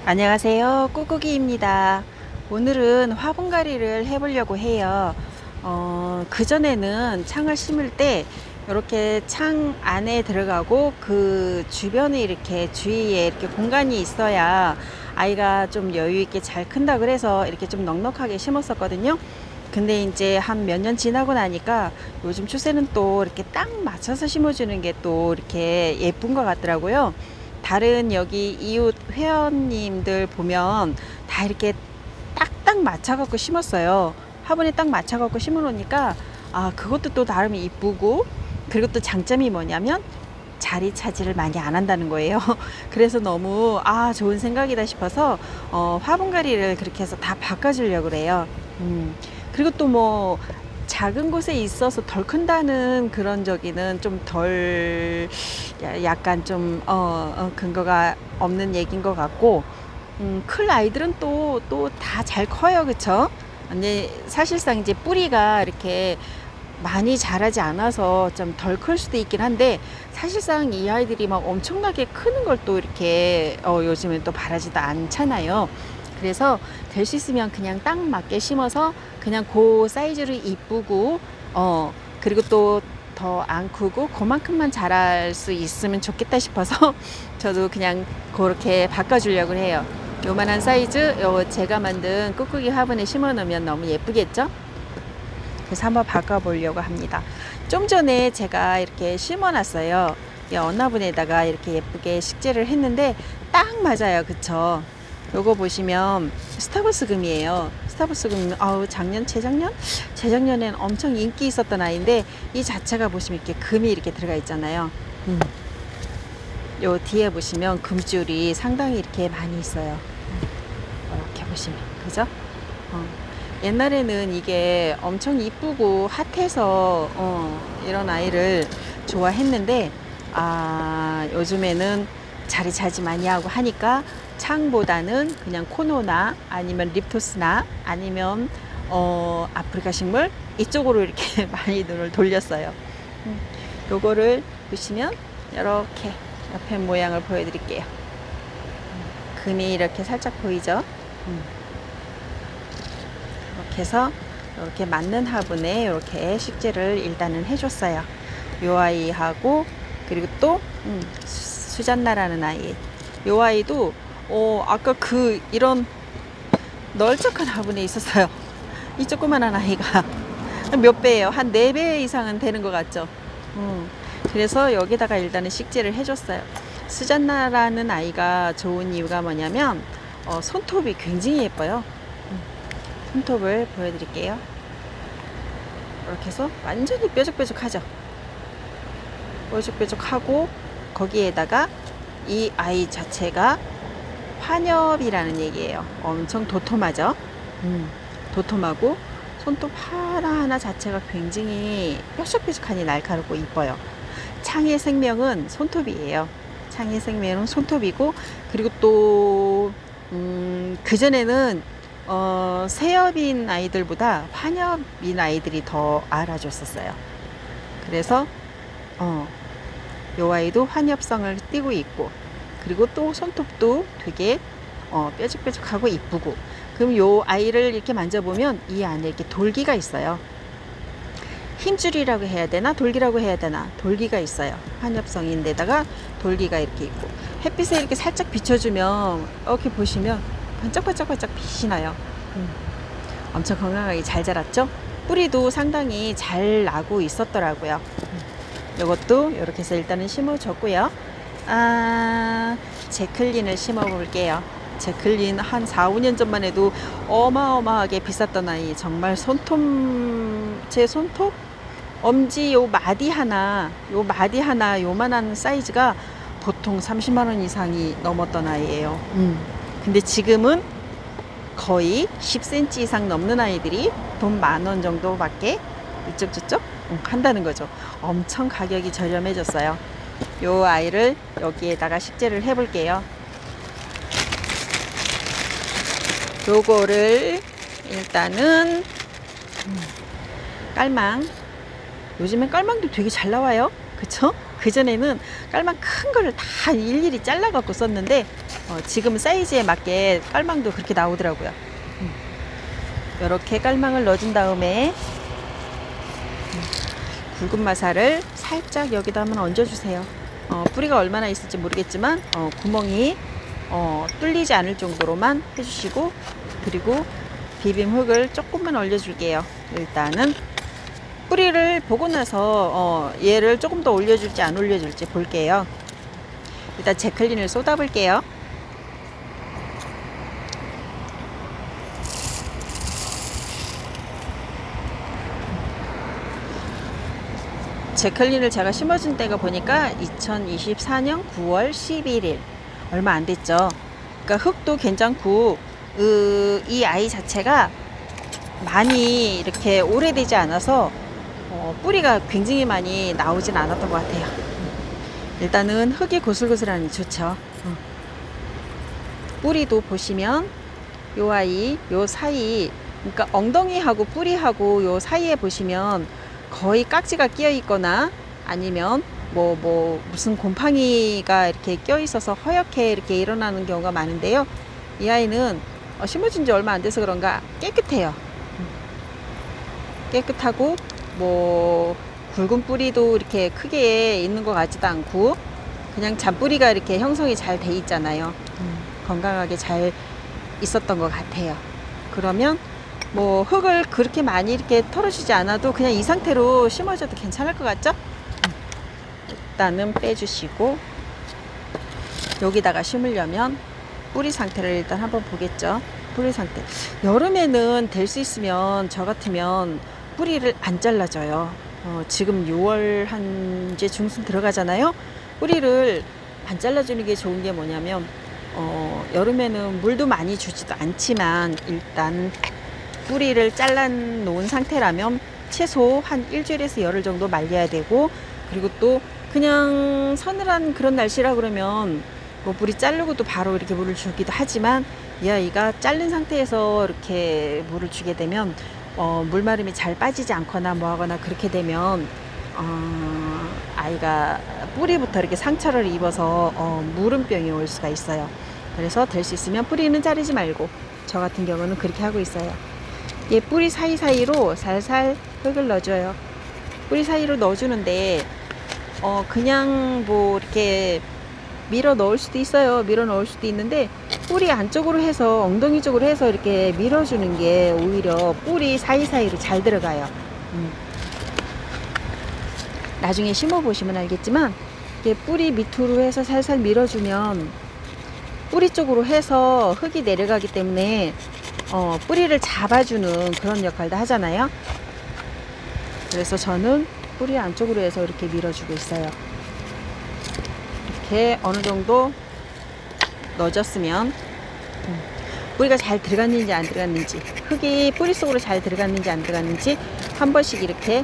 안녕하세요. 꾹꾹이입니다. 오늘은 화분갈이를 해보려고 해요. 그전에는 창을 심을 때 이렇게 창 안에 들어가고 그 주변에 이렇게 주위에 이렇게 공간이 있어야 아이가 좀 여유 있게 잘 큰다 그래서 이렇게 좀 넉넉하게 심었었거든요. 근데 이제 한 몇 년 지나고 나니까 요즘 추세는 또 이렇게 딱 맞춰서 심어주는 게 또 이렇게 예쁜 것 같더라고요. 다른 여기 이웃 회원님들 보면 다 이렇게 딱딱 맞춰갖고 심었어요. 화분에 딱 맞춰갖고 심어 놓으니까 그것도 또 나름 이쁘고, 그리고 또 장점이 뭐냐면 자리 차지를 많이 안 한다는 거예요. 그래서 너무 좋은 생각이다 싶어서 화분갈이를 그렇게 해서 다 바꿔주려고 그래요. 그리고 또 뭐 작은 곳에 있어서 덜 큰다는 그런 저기는 좀 덜 약간 좀 근거가 없는 얘기인 것 같고, 클 아이들은 또 다 잘 커요, 그쵸? 근데 사실상 이제 뿌리가 이렇게 많이 자라지 않아서 좀 덜 클 수도 있긴 한데, 사실상 이 아이들이 막 엄청나게 크는 걸 또 이렇게 요즘엔 또 바라지도 않잖아요. 그래서 될 수 있으면 그냥 딱 맞게 심어서 그냥 그 사이즈를 이쁘고 그리고 또 더 안 크고 그만큼만 자랄 수 있으면 좋겠다 싶어서 저도 그냥 그렇게 바꿔주려고 해요. 요만한 사이즈 제가 만든 꾹꾹이 화분에 심어 놓으면 너무 예쁘겠죠? 그래서 한번 바꿔보려고 합니다. 좀 전에 제가 이렇게 심어 놨어요. 이 언화분에다가 이렇게 예쁘게 식재를 했는데 딱 맞아요, 그쵸? 요거 보시면 스타버스 금이에요. 스타버스 금, 작년, 재작년엔 엄청 인기 있었던 아이인데, 이 자체가 보시면 이렇게 금이 이렇게 들어가 있잖아요. 요 뒤에 보시면 금줄이 상당히 이렇게 많이 있어요. 이렇게 보시면, 그죠? 옛날에는 이게 엄청 이쁘고 핫해서 이런 아이를 좋아했는데, 요즘에는 자리 차지 많이 하고 하니까 창보다는 그냥 코노나 아니면 립토스나 아니면 아프리카 식물 이쪽으로 이렇게 많이 눈을 돌렸어요. 요거를 보시면 이렇게 옆에 모양을 보여드릴게요. 금이 이렇게 살짝 보이죠? 이렇게 해서 이렇게 맞는 화분에 이렇게 식재를 일단은 해줬어요. 요 아이하고, 그리고 또 수잔나라는 아이. 요 아이도 아까 이런 널쩍한 화분에 있었어요. 이 조그만한 아이가 몇 배예요? 한 4배 이상은 되는 것 같죠? 그래서 여기다가 일단은 식재를 해줬어요. 수잔나라는 아이가 좋은 이유가 뭐냐면 손톱이 굉장히 예뻐요. 손톱을 보여드릴게요. 이렇게 해서 완전히 뾰족뾰족하죠. 뾰족뾰족하고, 거기에다가 이 아이 자체가 환엽이라는 얘기예요. 엄청 도톰하죠. 도톰하고 손톱 하나하나 자체가 굉장히 뾰족뾰족하니 날카롭고 이뻐요. 창의 생명은 손톱이에요. 창의 생명은 손톱이고, 그리고 또 그전에는 새엽인 아이들보다 환엽인 아이들이 더 알아줬었어요. 그래서 요 아이도 환엽성을 띠고 있고, 그리고 또 손톱도 되게 뾰족뾰족하고 이쁘고. 그럼 요 아이를 이렇게 만져보면 이 안에 이렇게 돌기가 있어요. 힘줄이라고 해야 되나 돌기라고 해야 되나, 돌기가 있어요. 환엽성인데다가 돌기가 이렇게 있고, 햇빛에 이렇게 살짝 비춰주면 이렇게 보시면 반짝반짝반짝 빛이 나요. 엄청 건강하게 잘 자랐죠? 뿌리도 상당히 잘 나고 있었더라고요. 이것도 이렇게 해서 일단은 심어줬고요. 제클린을 심어 볼게요. 제클린 한 4, 5년 전만 해도 어마어마하게 비쌌던 아이. 정말 제 손톱 엄지 요 마디 하나 요만한 사이즈가 보통 30만 원 이상이 넘었던 아이예요. 근데 지금은 거의 10cm 이상 넘는 아이들이 돈 10,000원 정도밖에 이쪽 저쪽 한다는 거죠. 엄청 가격이 저렴해졌어요. 요 아이를 여기에다가 식재를 해 볼게요. 요거를 일단은 깔망, 요즘엔 깔망도 되게 잘 나와요, 그쵸? 그전에는 깔망 큰 거를 다 일일이 잘라 갖고 썼는데 지금 사이즈에 맞게 깔망도 그렇게 나오더라고요. 이렇게 깔망을 넣어준 다음에 굵은 마사를 살짝 여기다 한번 얹어주세요. 뿌리가 얼마나 있을지 모르겠지만 구멍이 뚫리지 않을 정도로만 해주시고, 그리고 비빔 흙을 조금만 올려줄게요. 일단은 뿌리를 보고 나서 얘를 조금 더 올려줄지 안 올려줄지 볼게요. 일단 제클린을 쏟아볼게요. 제클린을 제가 심어준 때가 보니까 2024년 9월 11일 얼마 안 됐죠. 그러니까 흙도 괜찮고 이 아이 자체가 많이 이렇게 오래되지 않아서 뿌리가 굉장히 많이 나오진 않았던 것 같아요. 일단은 흙이 고슬고슬하니 좋죠. 뿌리도 보시면 요 아이 요 사이, 그러니까 엉덩이하고 뿌리하고 요 사이에 보시면 거의 깍지가 끼어 있거나 아니면 무슨 곰팡이가 이렇게 껴 있어서 허옇게 이렇게 일어나는 경우가 많은데요. 이 아이는 심어준 지 얼마 안 돼서 그런가 깨끗해요. 깨끗하고 굵은 뿌리도 이렇게 크게 있는 것 같지도 않고 그냥 잔뿌리가 이렇게 형성이 잘 돼 있잖아요. 건강하게 잘 있었던 것 같아요. 그러면 흙을 그렇게 많이 이렇게 털어주지 않아도 그냥 이 상태로 심어줘도 괜찮을 것 같죠? 일단은 빼주시고, 여기다가 심으려면 뿌리 상태를 일단 한번 보겠죠. 뿌리 상태. 여름에는 될 수 있으면 저 같으면 뿌리를 안 잘라줘요. 지금 6월 한 이제 중순 들어가잖아요. 뿌리를 안 잘라주는 게 좋은 게 뭐냐면 여름에는 물도 많이 주지도 않지만 일단 뿌리를 잘라 놓은 상태라면 최소 한 일주일에서 열흘 정도 말려야 되고, 그리고 또 그냥 서늘한 그런 날씨라 그러면 뿌리 자르고도 바로 이렇게 물을 주기도 하지만, 이 아이가 자른 상태에서 이렇게 물을 주게 되면 물마름이 잘 빠지지 않거나 하거나 그렇게 되면 아이가 뿌리부터 이렇게 상처를 입어서 무름병이 올 수가 있어요. 그래서 될 수 있으면 뿌리는 자르지 말고, 저 같은 경우는 그렇게 하고 있어요. 얘 뿌리 사이사이로 살살 흙을 넣어줘요. 뿌리 사이로 넣어주는데 그냥 이렇게 밀어 넣을 수도 있어요. 밀어 넣을 수도 있는데 뿌리 안쪽으로 해서 엉덩이 쪽으로 해서 이렇게 밀어주는 게 오히려 뿌리 사이사이로 잘 들어가요. 나중에 심어 보시면 알겠지만 이게 뿌리 밑으로 해서 살살 밀어주면 뿌리 쪽으로 해서 흙이 내려가기 때문에 뿌리를 잡아주는 그런 역할도 하잖아요. 그래서 저는 뿌리 안쪽으로 해서 이렇게 밀어주고 있어요. 이렇게 어느 정도 넣어줬으면 뿌리가 잘 들어갔는지 안 들어갔는지, 흙이 뿌리 속으로 잘 들어갔는지 안 들어갔는지 한 번씩 이렇게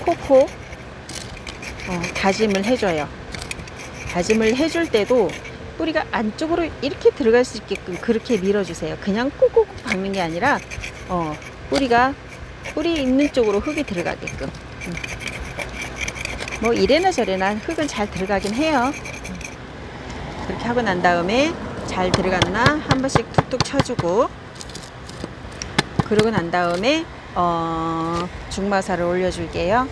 콕콕 다짐을 해줘요. 다짐을 해줄 때도 뿌리가 안쪽으로 이렇게 들어갈 수 있게끔 그렇게 밀어주세요. 그냥 꾹꾹 박는 게 아니라 뿌리 있는 쪽으로 흙이 들어가게끔. 이래나 저래나 흙은 잘 들어가긴 해요. 그렇게 하고 난 다음에 잘 들어갔나 한 번씩 툭툭 쳐주고, 그러고 난 다음에 중마사를 올려줄게요.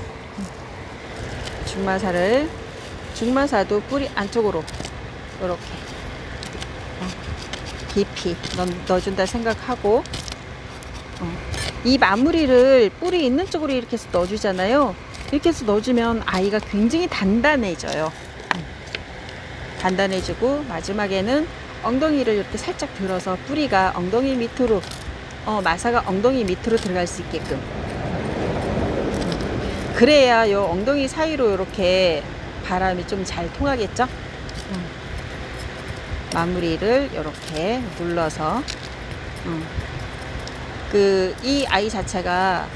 중마사도 뿌리 안쪽으로 이렇게 깊이 넣어준다 생각하고, 이 마무리를 뿌리 있는 쪽으로 이렇게 해서 넣어주잖아요. 이렇게 해서 넣어주면 아이가 굉장히 단단해져요. 단단해지고 마지막에는 엉덩이를 이렇게 살짝 들어서 뿌리가 엉덩이 밑으로 마사가 엉덩이 밑으로 들어갈 수 있게끔, 그래야 요 엉덩이 사이로 이렇게 바람이 좀 잘 통하겠죠. 마무리를 이렇게 눌러서 이 아이 자체가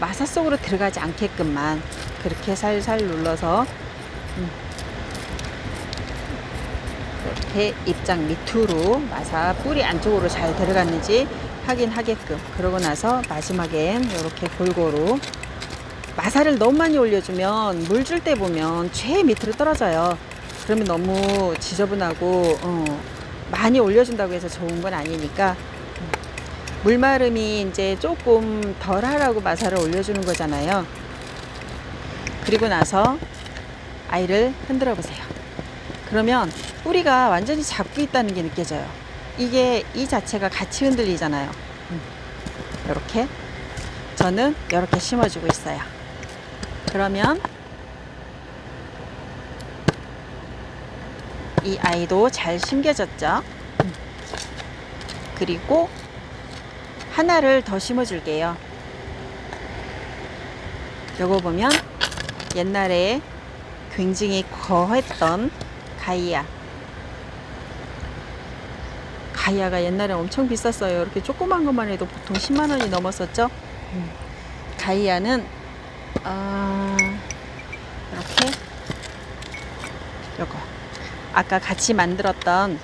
마사 속으로 들어가지 않게끔만 그렇게 살살 눌러서 이렇게 입장 밑으로 마사 뿌리 안쪽으로 잘 들어갔는지 확인하게끔, 그러고 나서 마지막엔 이렇게 골고루 마사를 너무 많이 올려주면 물 줄 때 보면 제일 밑으로 떨어져요. 그러면 너무 지저분하고 많이 올려준다고 해서 좋은 건 아니니까 물마름이 이제 조금 덜 하라고 마사를 올려주는 거잖아요. 그리고 나서 아이를 흔들어 보세요. 그러면 뿌리가 완전히 잡고 있다는 게 느껴져요. 이게 이 자체가 같이 흔들리잖아요. 이렇게 저는 이렇게 심어주고 있어요. 그러면 이 아이도 잘 심겨졌죠. 그리고 하나를 더 심어줄게요. 요거 보면 옛날에 굉장히 거했던 가이아. 가이아가 옛날에 엄청 비쌌어요. 이렇게 조그만 것만 해도 보통 10만 원이 넘었었죠. 가이아는 이렇게 요거 아까 같이 만들었던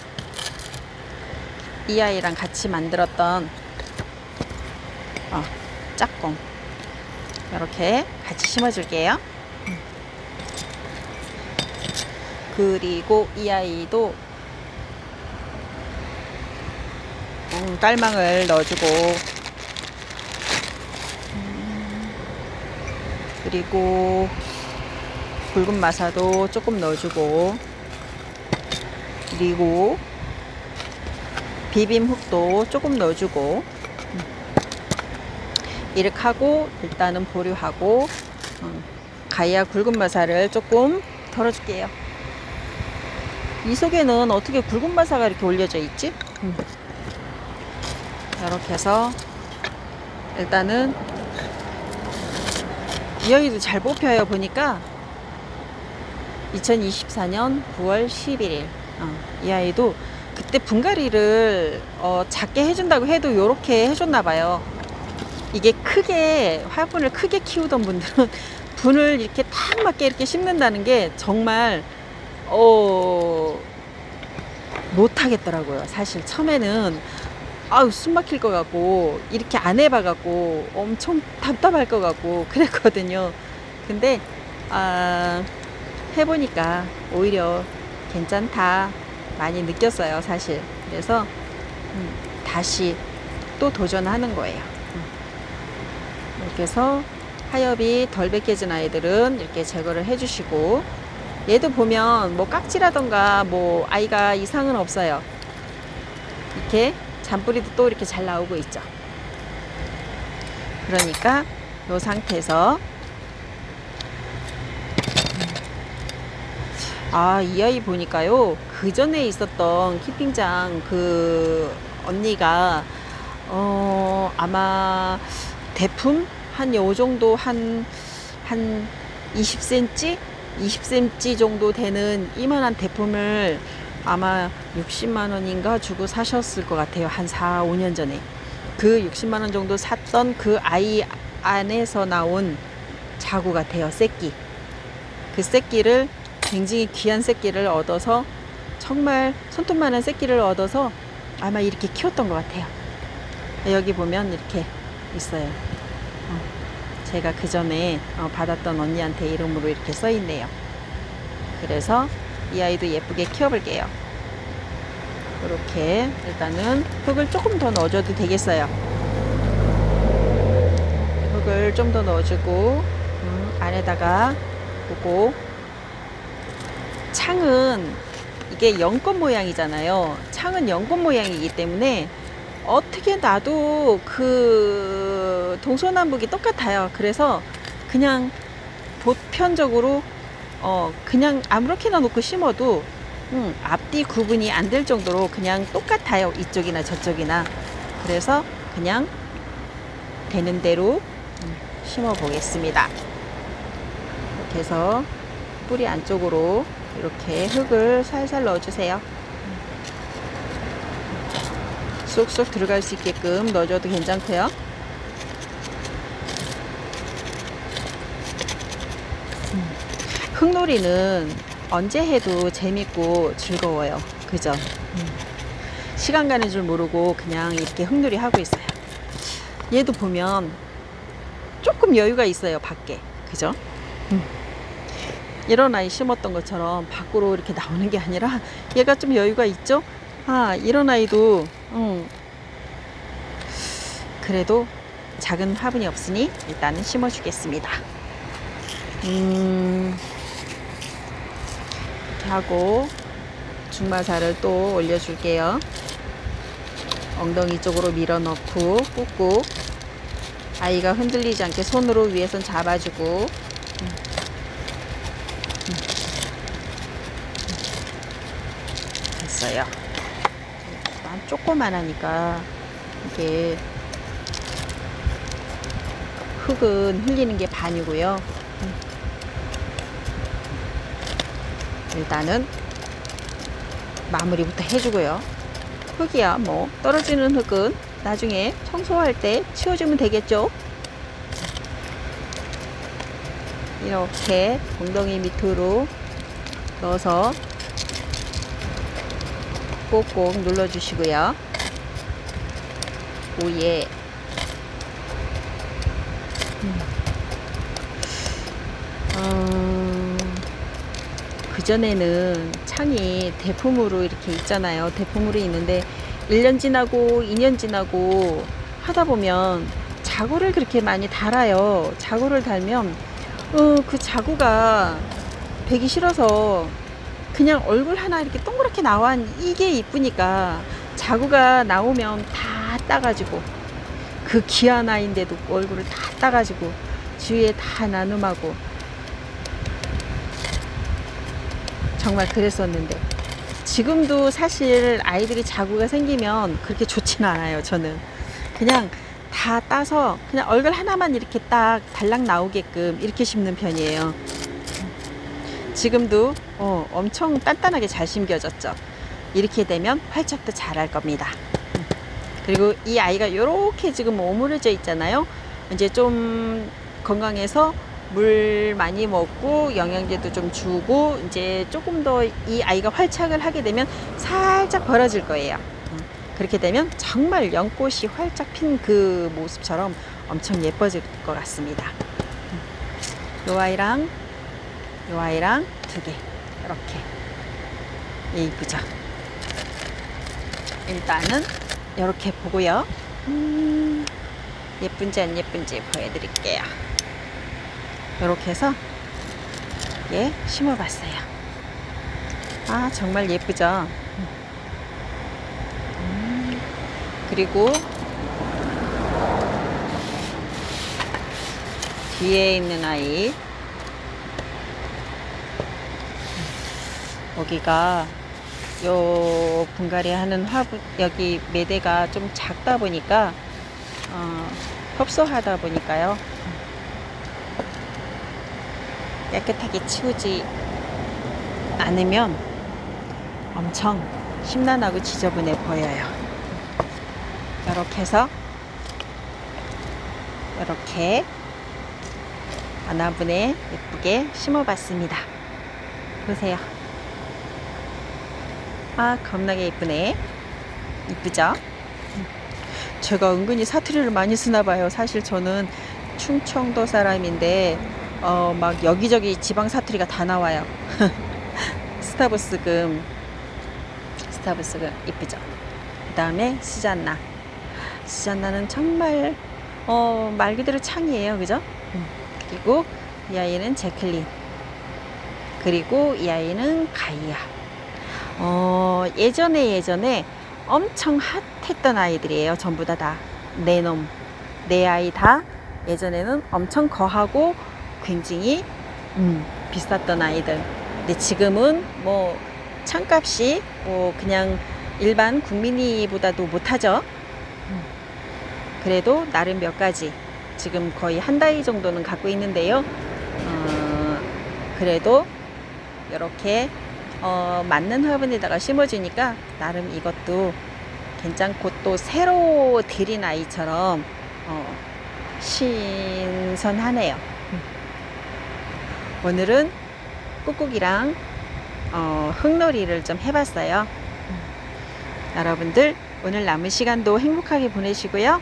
이 아이랑 같이 만들었던 짝꿍 이렇게 같이 심어줄게요. 그리고 이 아이도 깔망을 넣어주고 그리고 붉은 마사도 조금 넣어주고 그리고 비빔 흙도 조금 넣어주고 이렇게 하고 일단은 보류하고 가이아 굵은 마사를 조금 덜어줄게요. 이 속에는 어떻게 굵은 마사가 이렇게 올려져 있지? 이렇게 해서 일단은 이 아이도 잘 뽑혀요. 보니까 2024년 9월 11일 이 아이도 그때 분갈이를 작게 해준다고 해도 이렇게 해줬나봐요. 이게 크게 화분을 크게 키우던 분들은 분을 이렇게 딱 맞게 이렇게 심는다는 게 정말 못하겠더라고요. 사실 처음에는 숨 막힐 것 같고 이렇게 안 해봐갖고 엄청 답답할 것 같고 그랬거든요. 근데 해보니까 오히려 괜찮다 많이 느꼈어요. 사실 그래서 다시 또 도전하는 거예요. 이렇게 해서 하엽이 덜 벗겨진 아이들은 이렇게 제거를 해주시고 얘도 보면 뭐 깍지라던가 뭐 아이가 이상은 없어요. 이렇게 잔뿌리도 또 이렇게 잘 나오고 있죠. 그러니까 이 상태에서 이 아이 보니까요 그 전에 있었던 키핑장 그 언니가 아마 대품 한 요 정도 한 20cm 20cm 정도 되는 이만한 대품을 아마 60만 원인가 주고 사셨을 것 같아요. 한 4, 5년 전에 그 60만 원 정도 샀던 그 아이 안에서 나온 자구 같아요. 새끼. 그 새끼를 굉장히 귀한 새끼를 얻어서 정말 손톱만한 새끼를 얻어서 아마 이렇게 키웠던 것 같아요. 여기 보면 이렇게 있어요. 제가 그 전에 받았던 언니한테 이름으로 이렇게 써 있네요. 그래서 이 아이도 예쁘게 키워볼게요. 이렇게 일단은 흙을 조금 더 넣어줘도 되겠어요. 흙을 좀 더 넣어주고 안에다가 보고 창은 이게 연꽃 모양이잖아요. 창은 연꽃 모양이기 때문에 어떻게 놔도 그 동서남북이 똑같아요. 그래서 그냥 보편적으로 그냥 아무렇게나 놓고 심어도 앞뒤 구분이 안 될 정도로 그냥 똑같아요. 이쪽이나 저쪽이나. 그래서 그냥 되는 대로 심어 보겠습니다. 이렇게 해서 뿌리 안쪽으로 이렇게 흙을 살살 넣어주세요. 쏙쏙 들어갈 수 있게끔 넣어줘도 괜찮고요. 흙놀이는 언제 해도 재밌고 즐거워요. 그죠? 시간 가는 줄 모르고 그냥 이렇게 흙놀이 하고 있어요. 얘도 보면 조금 여유가 있어요. 밖에 그죠? 이런 아이 심었던 것처럼 밖으로 이렇게 나오는 게 아니라 얘가 좀 여유가 있죠? 이런 아이도 그래도 작은 화분이 없으니 일단은 심어 주겠습니다. 이렇게 하고 중마살을 또 올려 줄게요. 엉덩이 쪽으로 밀어 넣고 꾹꾹, 아이가 흔들리지 않게 손으로 위에선 잡아주고, 됐어요. 난 조그만하니까 이게 흙은 흘리는 게 반이고요. 일단은 마무리부터 해주고요. 흙이야 뭐 떨어지는 흙은 나중에 청소할 때 치워주면 되겠죠. 이렇게 엉덩이 밑으로 넣어서 꼭꼭 눌러주시고요. 오예. 그전에는 창이 대품으로 이렇게 있잖아요. 대품으로 있는데 1년 지나고 2년 지나고 하다 보면 자구를 그렇게 많이 달아요. 자구를 달면 그 자구가 배기 싫어서 그냥 얼굴 하나 이렇게 동그랗게 나와, 이게 이쁘니까 자구가 나오면 다 따가지고, 그 귀한 아이인데도 얼굴을 다 따가지고 주위에 다 나눔하고 정말 그랬었는데, 지금도 사실 아이들이 자구가 생기면 그렇게 좋지는 않아요. 저는 그냥 다 따서 그냥 얼굴 하나만 이렇게 딱 달랑 나오게끔 이렇게 심는 편이에요. 지금도 엄청 단단하게 잘 심겨졌죠. 이렇게 되면 활착도 잘 할 겁니다. 그리고 이 아이가 이렇게 지금 오므려져 있잖아요. 이제 좀 건강해서 물 많이 먹고 영양제도 좀 주고 이제 조금 더 이 아이가 활착을 하게 되면 살짝 벌어질 거예요. 그렇게 되면 정말 연꽃이 활짝 핀 그 모습처럼 엄청 예뻐질 것 같습니다. 요 아이랑 요 아이랑 두 개 이렇게 이쁘죠. 일단은 이렇게 보고요. 예쁜지 안 예쁜지 보여드릴게요. 이렇게 해서 심어봤어요. 정말 예쁘죠. 그리고 뒤에 있는 아이, 여기가 요 분갈이 하는 화분, 여기 매대가 좀 작다 보니까 협소하다 보니까요, 깨끗하게 치우지 않으면 엄청 심란하고 지저분해 보여요. 이렇게 해서 이렇게 하나분에 예쁘게 심어봤습니다. 보세요. 겁나게 예쁘네. 이쁘죠? 제가 은근히 사투리를 많이 쓰나봐요. 사실 저는 충청도 사람인데 막 여기저기 지방 사투리가 다 나와요. 스타브스금 이쁘죠? 그 다음에 스잔나는 정말 말 그대로 창이에요. 그죠? 그리고 이 아이는 제클린, 그리고 이 아이는 가이아. 예전에 엄청 핫했던 아이들이에요. 전부 다 네 아이 다 예전에는 엄청 거하고 굉장히 비쌌던 아이들. 근데 지금은 뭐 창값이 그냥 일반 국민이보다도 못하죠. 그래도 나름 몇 가지 지금 거의 한 다이 정도는 갖고 있는데요. 그래도 이렇게 맞는 화분에다가 심어주니까 나름 이것도 괜찮고, 또 새로 들인 아이처럼 신선하네요. 오늘은 꾹꾹이랑 흙놀이를 좀 해봤어요. 여러분들 오늘 남은 시간도 행복하게 보내시고요.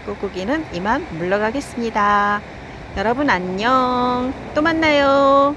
꾹꾹이는 이만 물러가겠습니다. 여러분 안녕. 또 만나요.